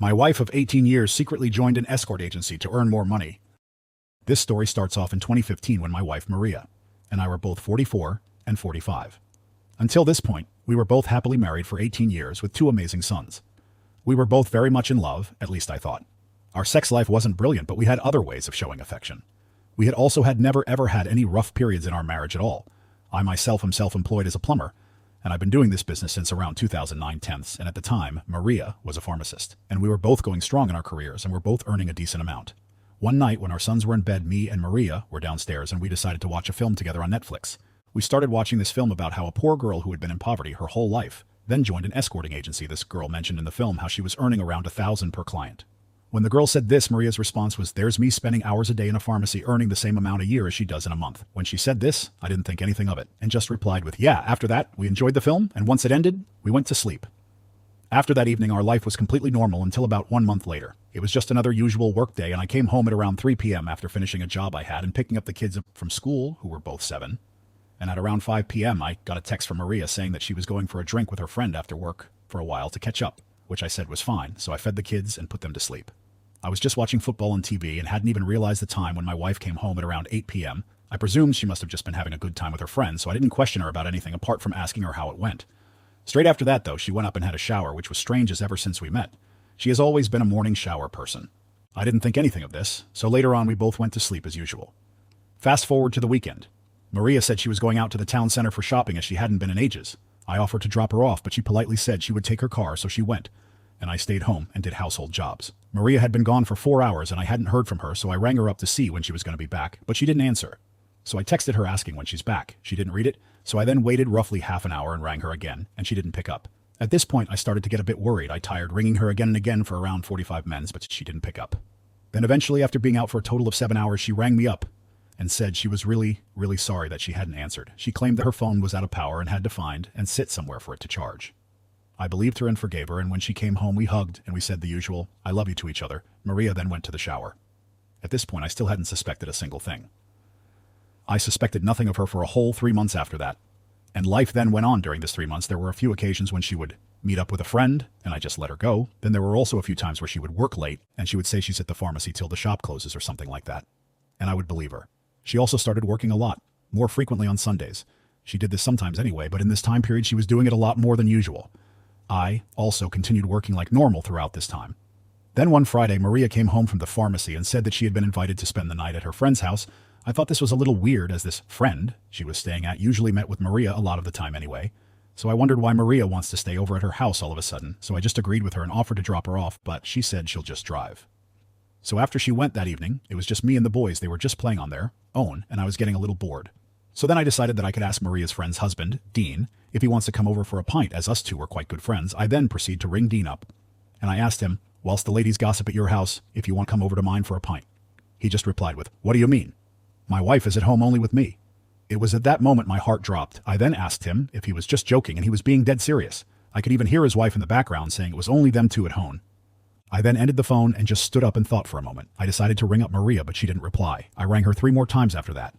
My wife of 18 years secretly joined an escort agency to earn more money. This story starts off in 2015 when my wife Maria and I were both 44 and 45. Until this point, we were both happily married for 18 years with two amazing sons. We were both very much in love, at least I thought. Our sex life wasn't brilliant, but we had other ways of showing affection. We had also never ever had any rough periods in our marriage at all. I myself am self-employed as a plumber, and I've been doing this business since around 2009 tenths, and at the time, Maria was a pharmacist, and we were both going strong in our careers and were both earning a decent amount. One night when our sons were in bed, me and Maria were downstairs and we decided to watch a film together on Netflix. We started watching this film about how a poor girl who had been in poverty her whole life then joined an escorting agency. This girl mentioned in the film how she was earning around $1,000 per client. When the girl said this, Maria's response was, "There's me spending hours a day in a pharmacy earning the same amount a year as she does in a month." When she said this, I didn't think anything of it and just replied with, "Yeah." After that, we enjoyed the film, and once it ended, we went to sleep. After that evening, our life was completely normal until about 1 month later. It was just another usual work day, and I came home at around 3 p.m. after finishing a job I had and picking up the kids up from school, who were both 7. And at around 5 p.m., I got a text from Maria saying that she was going for a drink with her friend after work for a while to catch up, which I said was fine, so I fed the kids and put them to sleep. I was just watching football on TV and hadn't even realized the time when my wife came home at around 8 p.m. I presumed she must have just been having a good time with her friends, so I didn't question her about anything apart from asking her how it went. Straight after that, though, she went up and had a shower, which was strange as ever since we met. She has always been a morning shower person. I didn't think anything of this, so later on we both went to sleep as usual. Fast forward to the weekend. Maria said she was going out to the town center for shopping as she hadn't been in ages. I offered to drop her off, but she politely said she would take her car, so she went, and I stayed home and did household jobs. Maria had been gone for 4 hours and I hadn't heard from her, so I rang her up to see when she was going to be back, but she didn't answer. So I texted her asking when she's back. She didn't read it, so I then waited roughly half an hour and rang her again, and she didn't pick up. At this point, I started to get a bit worried. I tired ringing her again and again for around 45 minutes, but she didn't pick up. Then eventually, after being out for a total of 7 hours, she rang me up and said she was really sorry that she hadn't answered. She claimed that her phone was out of power and had to find and sit somewhere for it to charge. I believed her and forgave her, and when she came home we hugged and we said the usual "I love you" to each other. Maria then went to the shower. At this point I still hadn't suspected a single thing. I suspected nothing of her for a whole 3 months after that. And life then went on during this 3 months. There were a few occasions when she would meet up with a friend and I just let her go. Then there were also a few times where she would work late and she would say she's at the pharmacy till the shop closes or something like that. And I would believe her. She also started working a lot, more frequently on Sundays. She did this sometimes anyway, but in this time period she was doing it a lot more than usual. I also continued working like normal throughout this time. Then one Friday, Maria came home from the pharmacy and said that she had been invited to spend the night at her friend's house. I thought this was a little weird, as this friend she was staying at usually met with Maria a lot of the time anyway. So I wondered why Maria wants to stay over at her house all of a sudden, so I just agreed with her and offered to drop her off, but she said she'll just drive. So after she went that evening, it was just me and the boys. They were just playing on their own, and I was getting a little bored. So then I decided that I could ask Maria's friend's husband, Dean, if he wants to come over for a pint, as us two were quite good friends. I then proceed to ring Dean up, and I asked him, whilst the ladies gossip at your house, if you want to come over to mine for a pint. He just replied with, "What do you mean? My wife is at home only with me." It was at that moment my heart dropped. I then asked him if he was just joking, and he was being dead serious. I could even hear his wife in the background saying it was only them two at home. I then ended the phone and just stood up and thought for a moment. I decided to ring up Maria, but she didn't reply. I rang her 3 more times after that,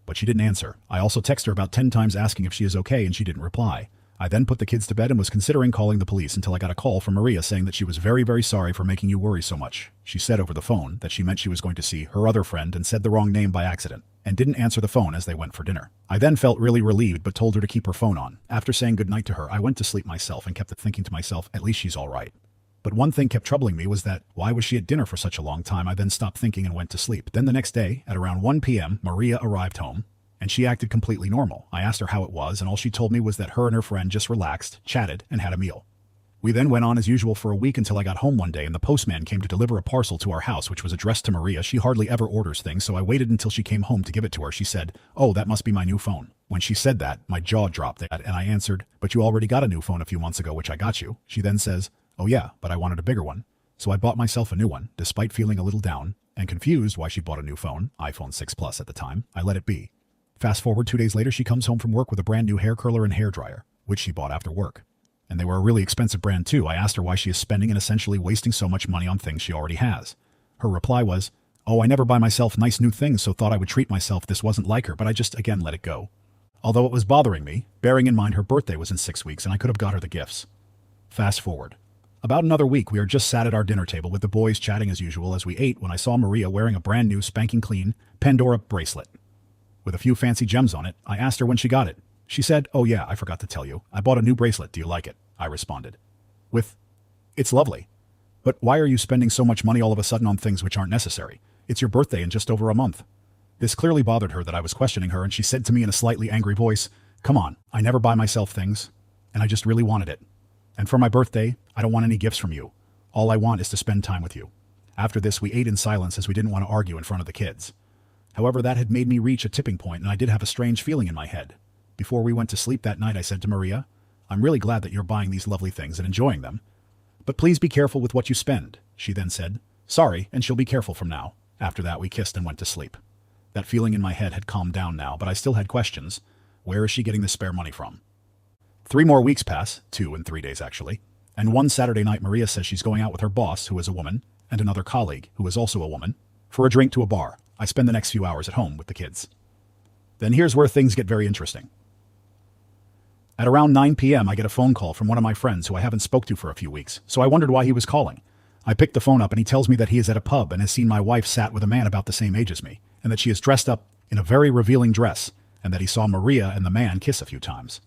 but she didn't answer. I also texted her about 10 times asking if she is okay, and she didn't reply. I then put the kids to bed and was considering calling the police until I got a call from Maria saying that she was very sorry for making you worry so much. She said over the phone that she meant she was going to see her other friend and said the wrong name by accident, and didn't answer the phone as they went for dinner. I then felt really relieved but told her to keep her phone on. After saying goodnight to her, I went to sleep myself and kept thinking to myself, at least she's alright. But one thing kept troubling me was that, why was she at dinner for such a long time? I then stopped thinking and went to sleep. Then the next day, at around 1 p.m., Maria arrived home, and she acted completely normal. I asked her how it was, and all she told me was that her and her friend just relaxed, chatted, and had a meal. We then went on as usual for a week until I got home one day and the postman came to deliver a parcel to our house which was addressed to Maria. She hardly ever orders things, so I waited until she came home to give it to her. She said, "Oh, that must be my new phone." When she said that, my jaw dropped, and I answered, "But you already got a new phone a few months ago, which I got you." She then says, "Oh yeah, but I wanted a bigger one." So I bought myself a new one, despite feeling a little down and confused why she bought a new phone, iPhone 6 Plus at the time. I let it be. Fast forward 2 days later, she comes home from work with a brand new hair curler and hair dryer, which she bought after work. And they were a really expensive brand too. I asked her why she is spending and essentially wasting so much money on things she already has. Her reply was, "Oh, I never buy myself nice new things, so thought I would treat myself." This wasn't like her, but I just again let it go. Although it was bothering me, bearing in mind her birthday was in 6 weeks and I could have got her the gifts. Fast forward. About another week, we are just sat at our dinner table with the boys chatting as usual as we ate when I saw Maria wearing a brand new spanking clean Pandora bracelet. With a few fancy gems on it, I asked her when she got it. She said, "Oh yeah, I forgot to tell you. I bought a new bracelet. Do you like it?" I responded with, "It's lovely. But why are you spending so much money all of a sudden on things which aren't necessary? It's your birthday in just over a month." This clearly bothered her that I was questioning her, and she said to me in a slightly angry voice, "Come on, I never buy myself things, and I just really wanted it. And for my birthday, I don't want any gifts from you. All I want is to spend time with you." After this, we ate in silence as we didn't want to argue in front of the kids. However, that had made me reach a tipping point, and I did have a strange feeling in my head. Before we went to sleep that night, I said to Maria, "I'm really glad that you're buying these lovely things and enjoying them. But please be careful with what you spend." She then said, "Sorry," and she'll be careful from now. After that, we kissed and went to sleep. That feeling in my head had calmed down now, but I still had questions. Where is she getting the spare money from? 3 more weeks pass, 2 in 3 days actually, and one Saturday night Maria says she's going out with her boss, who is a woman, and another colleague, who is also a woman, for a drink to a bar. I spend the next few hours at home with the kids. Then here's where things get very interesting. At around 9 p.m. I get a phone call from one of my friends who I haven't spoke to for a few weeks, so I wondered why he was calling. I picked the phone up and he tells me that he is at a pub and has seen my wife sat with a man about the same age as me, and that she is dressed up in a very revealing dress, and that he saw Maria and the man kiss a few times.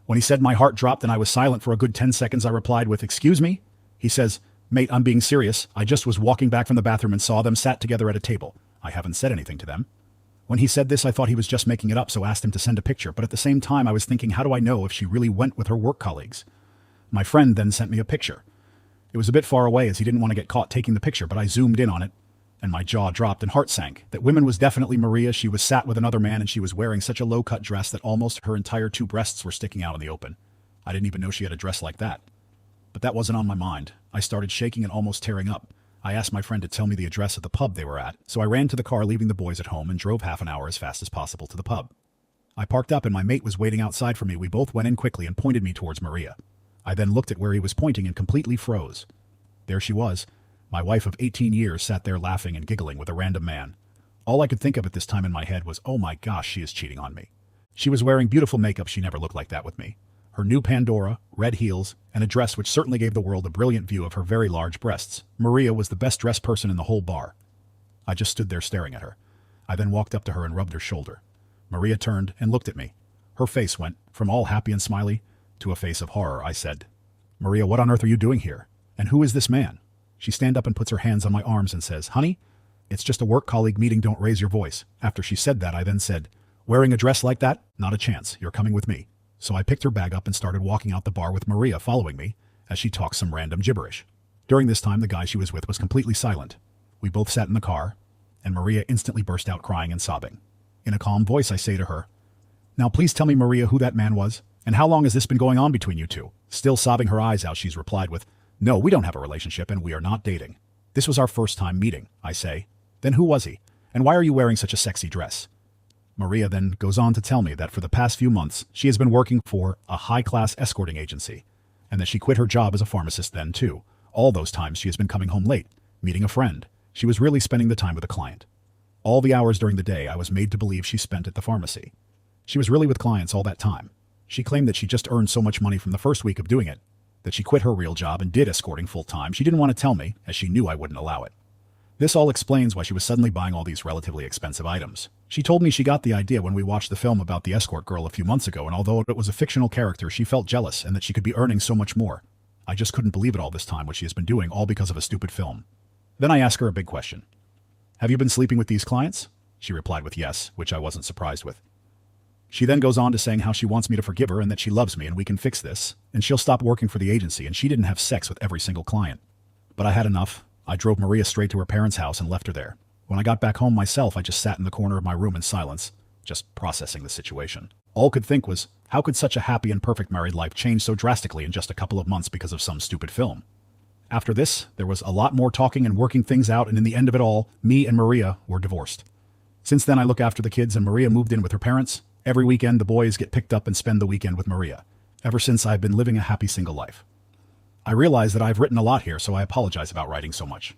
When he said, my heart dropped and I was silent for a good 10 seconds, I replied with, "Excuse me?" He says, "Mate, I'm being serious. I just was walking back from the bathroom and saw them sat together at a table. I haven't said anything to them." When he said this, I thought he was just making it up, so asked him to send a picture, but at the same time I was thinking, how do I know if she really went with her work colleagues? My friend then sent me a picture. It was a bit far away as he didn't want to get caught taking the picture, but I zoomed in on it, and my jaw dropped and heart sank. That woman was definitely Maria. She was sat with another man, and she was wearing such a low-cut dress that almost her entire 2 breasts were sticking out in the open. I didn't even know she had a dress like that. But that wasn't on my mind. I started shaking and almost tearing up. I asked my friend to tell me the address of the pub they were at, so I ran to the car leaving the boys at home and drove half an hour as fast as possible to the pub. I parked up and my mate was waiting outside for me. We both went in quickly and pointed me towards Maria. I then looked at where he was pointing and completely froze. There she was. My wife of 18 years sat there laughing and giggling with a random man. All I could think of at this time in my head was, oh my gosh, she is cheating on me. She was wearing beautiful makeup. She never looked like that with me. Her new Pandora, red heels, and a dress which certainly gave the world a brilliant view of her very large breasts. Maria was the best dressed person in the whole bar. I just stood there staring at her. I then walked up to her and rubbed her shoulder. Maria turned and looked at me. Her face went from all happy and smiley to a face of horror. I said, "Maria, what on earth are you doing here? And who is this man?" She stands up and puts her hands on my arms and says, "Honey, it's just a work colleague meeting. Don't raise your voice." After she said that, I then said, "Wearing a dress like that? Not a chance. You're coming with me." So I picked her bag up and started walking out the bar with Maria following me as she talked some random gibberish. During this time, the guy she was with was completely silent. We both sat in the car, and Maria instantly burst out crying and sobbing. In a calm voice, I say to her, "Now please tell me, Maria, who that man was, and how long has this been going on between you two?" Still sobbing her eyes out, she's replied with, "No, we don't have a relationship and we are not dating. This was our first time meeting," I say. "Then who was he? And why are you wearing such a sexy dress?" Maria then goes on to tell me that for the past few months, she has been working for a high-class escorting agency, and that she quit her job as a pharmacist then too. All those times she has been coming home late, meeting a friend. She was really spending the time with a client. All the hours during the day I was made to believe she spent at the pharmacy. She was really with clients all that time. She claimed that she just earned so much money from the first week of doing it, that she quit her real job and did escorting full-time. She didn't want to tell me, as she knew I wouldn't allow it. This all explains why she was suddenly buying all these relatively expensive items. She told me she got the idea when we watched the film about the escort girl a few months ago, and although it was a fictional character, she felt jealous and that she could be earning so much more. I just couldn't believe it all this time, what she has been doing, all because of a stupid film. Then I asked her a big question. "Have you been sleeping with these clients?" She replied with yes, which I wasn't surprised with. She then goes on to saying how she wants me to forgive her and that she loves me and we can fix this, and she'll stop working for the agency, and she didn't have sex with every single client. But I had enough. I drove Maria straight to her parents' house and left her there. When I got back home myself, I just sat in the corner of my room in silence, just processing the situation. All could think was, how could such a happy and perfect married life change so drastically in just a couple of months because of some stupid film? After this, there was a lot more talking and working things out, and in the end of it all, me and Maria were divorced. Since then, I look after the kids, and Maria moved in with her parents. Every weekend, the boys get picked up and spend the weekend with Maria. Ever since, I've been living a happy single life. I realize that I've written a lot here, so I apologize about writing so much.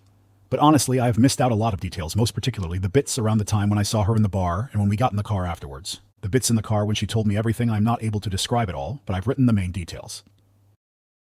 But honestly, I've missed out a lot of details, most particularly the bits around the time when I saw her in the bar and when we got in the car afterwards. The bits in the car when she told me everything. I'm not able to describe it all, but I've written the main details.